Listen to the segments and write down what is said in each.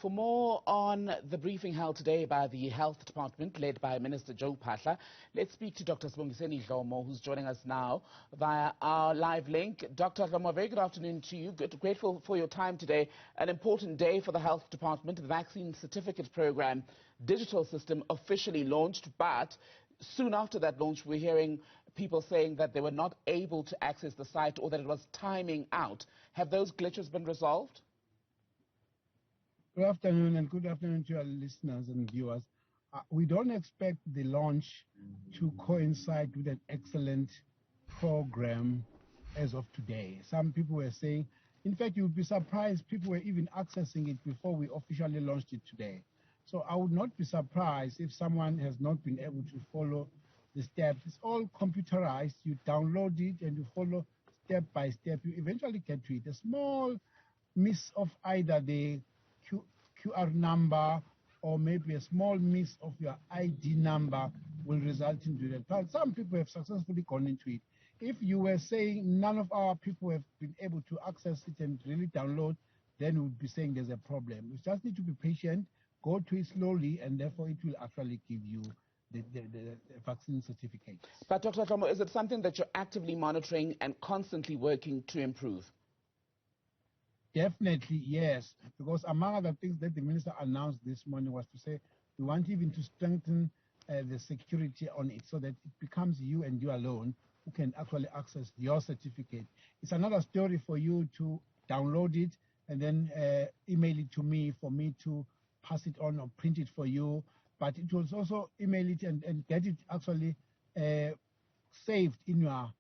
For more on the briefing held today by the Health Department, led by Minister Joe Phaahla, let's speak to Dr. Sibongiseni Dlomo, who's joining us now via our live link. Dr. Dlomo, very good afternoon to you. Grateful for your time today. An important day for the Health Department. The Vaccine Certificate Program digital system officially launched, but soon after that launch, we're hearing people saying that they were not able to access the site or that it was timing out. Have those glitches been resolved? Good afternoon, and good afternoon to our listeners and viewers. We don't expect the launch to coincide with an excellent program as of today. Some people were saying, in fact, you'd be surprised people were even accessing it before we officially launched it today. So I would not be surprised if someone has not been able to follow the steps. It's all computerized. You download it and you follow step by step. You eventually get to it. A small miss of either the QR number or maybe a small miss of your ID number will result into that. But some people have successfully gone into it. If you were saying none of our people have been able to access it and really download, then we would be saying there's a problem. We just need to be patient, go to it slowly, and therefore it will actually give you the vaccine certificate. But Dr. Dlomo, is it something that you're actively monitoring and constantly working to improve? Definitely, yes, because among other things that the minister announced this morning was to say we want even to strengthen the security on it so that it becomes you and you alone who can actually access your certificate. It's another story for you to download it and then email it to me for me to pass it on or print it for you. But it was also email it and get it actually saved in your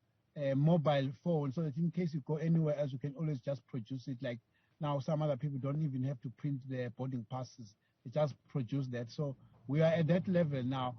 mobile phone, so that in case you go anywhere else, you can always just produce it. Like now, some other people don't even have to print their boarding passes; they just produce that. So we are at that level now.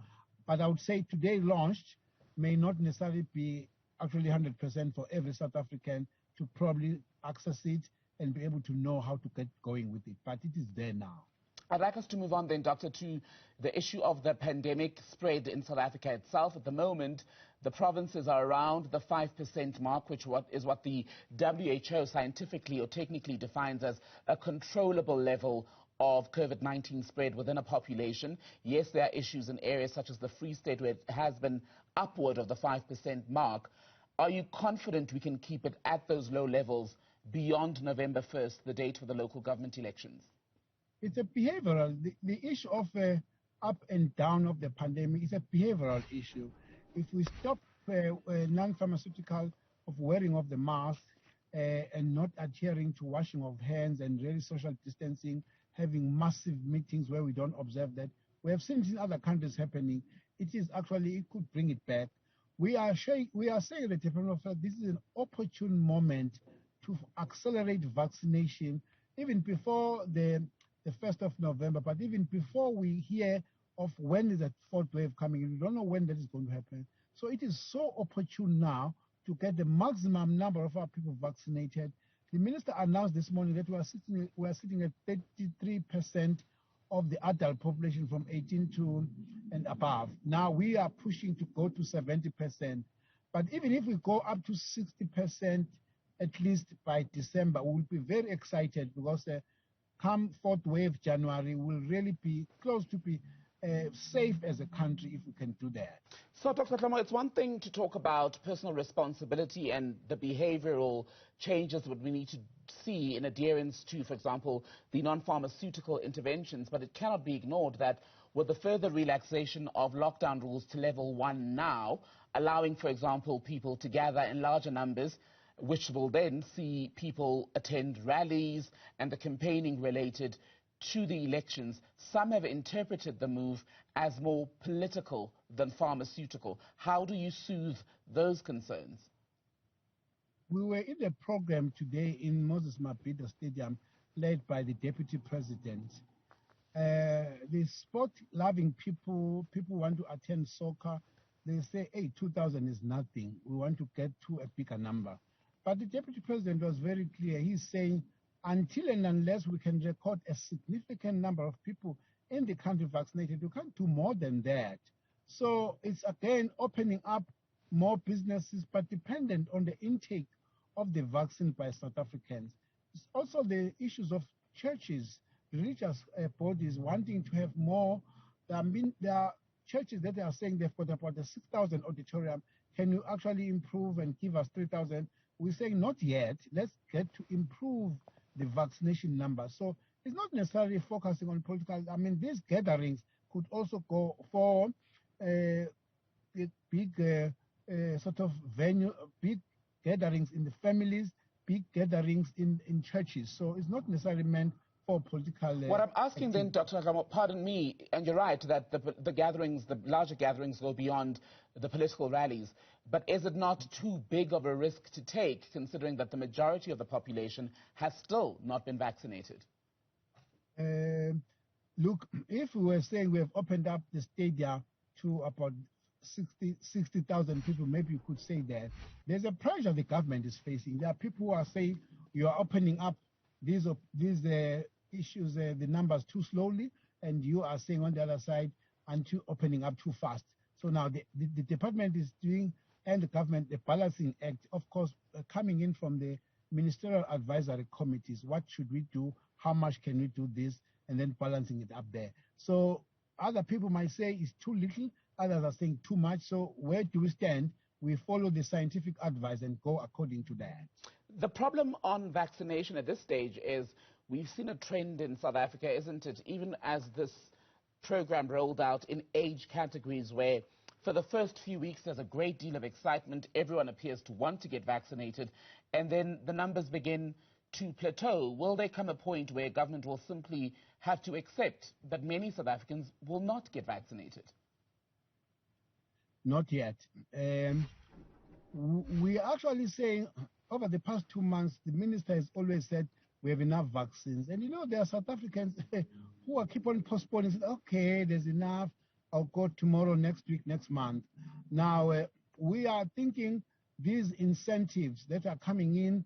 But I would say today launched may not necessarily be actually 100% for every South African to probably access it and be able to know how to get going with it. But it is there now. I'd like us to move on then, Doctor, to the issue of the pandemic spread in South Africa itself. At the moment, the provinces are around the 5% mark, which is what the WHO scientifically or technically defines as a controllable level of COVID-19 spread within a population. Yes, there are issues in areas such as the Free State where it has been upward of the 5% mark. Are you confident we can keep it at those low levels beyond November 1st, the date for the local government elections? It's a behavioral, the issue of up and down of the pandemic is a behavioral issue. If we stop non-pharmaceutical of wearing of the mask and not adhering to washing of hands and really social distancing, having massive meetings where we don't observe that, we have seen it in other countries happening. It could bring it back. We are saying that this is an opportune moment to accelerate vaccination even before the 1st of November, but even before we hear of when is that fourth wave coming, we don't know when that is going to happen. So it is so opportune now to get the maximum number of our people vaccinated. The minister announced this morning that we are sitting at 33% of the adult population from 18 to and above. Now we are pushing to go to 70%. But even if we go up to 60% at least by December, we'll be very excited because come fourth wave January, we'll really be close to be safe as a country if we can do that. So, Dr. Dlomo, it's one thing to talk about personal responsibility and the behavioral changes that we need to see in adherence to, for example, the non-pharmaceutical interventions, but it cannot be ignored that with the further relaxation of lockdown rules to level 1 now, allowing, for example, people to gather in larger numbers, which will then see people attend rallies and the campaigning related to the elections. Some have interpreted the move as more political than pharmaceutical. How do you soothe those concerns? We were in a program today in Moses Mabhida Stadium led by the Deputy President. The sport-loving people want to attend soccer. They say, hey, 2,000 is nothing. We want to get to a bigger number. But the Deputy President was very clear. He's saying, until and unless we can record a significant number of people in the country vaccinated, we can't do more than that. So it's again opening up more businesses, but dependent on the intake of the vaccine by South Africans. It's also the issues of churches religious bodies wanting to have more. There are churches that are saying they've got about a 6,000 auditorium. Can you actually improve and give us 3,000? We're saying not yet. Let's get to improve the vaccination numbers. So it's not necessarily focusing on political. I mean, these gatherings could also go for big sort of venue, big gatherings in the families, big gatherings in churches. So it's not necessarily meant for political. What I'm asking then, Dr. Nakamo, pardon me, and you're right that the gatherings, the larger gatherings go beyond the political rallies, but is it not too big of a risk to take, considering that the majority of the population has still not been vaccinated? Look, if we were saying we have opened up the stadia to about 60,000 people, maybe you could say that. There's a pressure the government is facing. There are people who are saying you are opening up these issues, the numbers too slowly, and you are saying on the other side, until opening up too fast. So now the department is doing, and the government, the balancing act, of course, coming in from the ministerial advisory committees. What should we do? How much can we do this? And then balancing it up there. So other people might say it's too little. Others are saying too much. So where do we stand? We follow the scientific advice and go according to that. The problem on vaccination at this stage is we've seen a trend in South Africa, isn't it? Even as this program rolled out in age categories where for the first few weeks there's a great deal of excitement. Everyone appears to want to get vaccinated. And then the numbers begin to plateau. Will there come a point where government will simply have to accept that many South Africans will not get vaccinated? Not yet. We are actually saying over the past 2 months, the minister has always said we have enough vaccines. And you know, there are South Africans who are keep on postponing. Say, okay, there's enough. I'll go tomorrow, next week, next month. Now, we are thinking these incentives that are coming in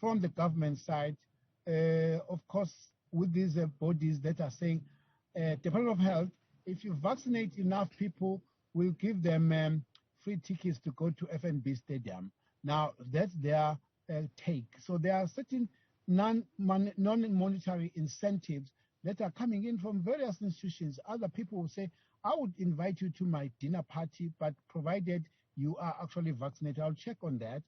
from the government side, of course, with these bodies that are saying, Department of Health, if you vaccinate enough people, we'll give them free tickets to go to FNB Stadium. Now, that's their take. So there are certain non-monetary incentives that are coming in from various institutions. Other people will say, I would invite you to my dinner party, but provided you are actually vaccinated, I'll check on that.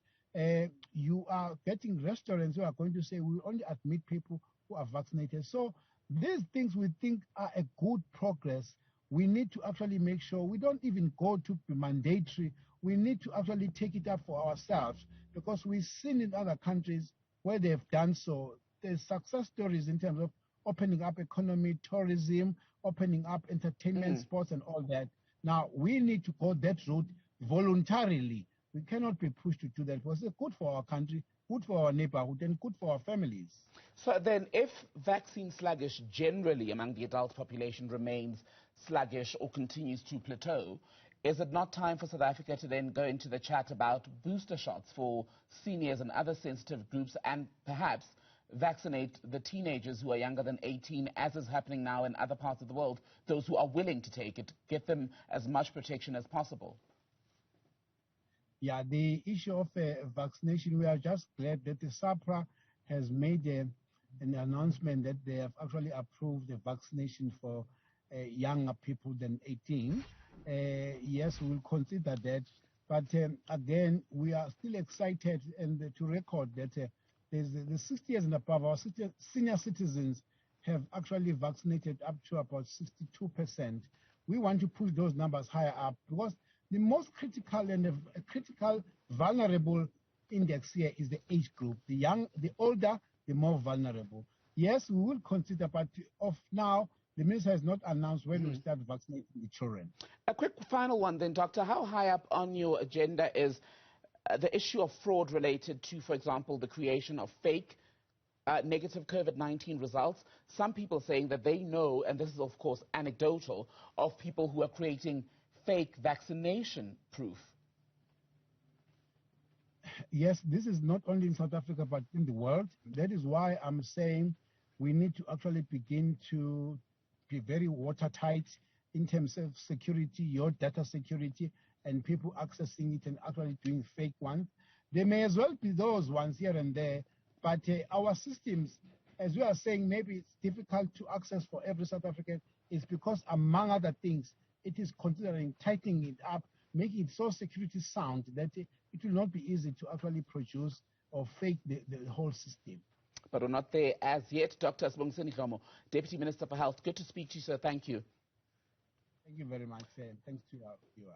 You are getting restaurants who are going to say, we'll only admit people who are vaccinated. So these things we think are a good progress. We need to actually make sure we don't even go to be mandatory. We need to actually take it up for ourselves, because we've seen in other countries where they've done so. There's success stories in terms of opening up economy, tourism, opening up entertainment, sports, and all that. Now, we need to go that route voluntarily. We cannot be pushed to do that, because it's good for our country, good for our neighborhood, and good for our families. So then, if vaccine sluggish generally among the adult population remains sluggish or continues to plateau, is it not time for South Africa to then go into the chat about booster shots for seniors and other sensitive groups, and perhaps vaccinate the teenagers who are younger than 18, as is happening now in other parts of the world, those who are willing to take it, get them as much protection as possible? Yeah, the issue of vaccination, we are just glad that the SAPRA has made an announcement that they have actually approved the vaccination for younger people than 18. Yes, we'll consider that. But again, we are still excited and to record that there's the 60 years and above, our senior citizens have actually vaccinated up to about 62%. We want to push those numbers higher up, because the most critical and critical vulnerable index here is the age group. The older, the more vulnerable. Yes, we will consider, but of now, the minister has not announced when we start vaccinating the children. A quick final one then, Doctor. How high up on your agenda is the issue of fraud related to, for example, the creation of fake negative COVID-19 results? Some people saying that they know, and this is of course anecdotal, of people who are creating fake vaccination proof. Yes, this is not only in South Africa, but in the world. That is why I'm saying we need to actually begin to be very watertight in terms of security, your data security, and people accessing it and actually doing fake ones. There may as well be those ones here and there, but our systems as we are saying, maybe it's difficult to access for every South African, is because, among other things, it is considering tightening it up, making it so security sound that it will not be easy to actually produce or fake the whole system. But we're not there as yet. Dr. Sibongiseni Dhlomo, Deputy Minister for Health, good to speak to you, sir. Thank you. Thank you very much, and thanks to our viewers.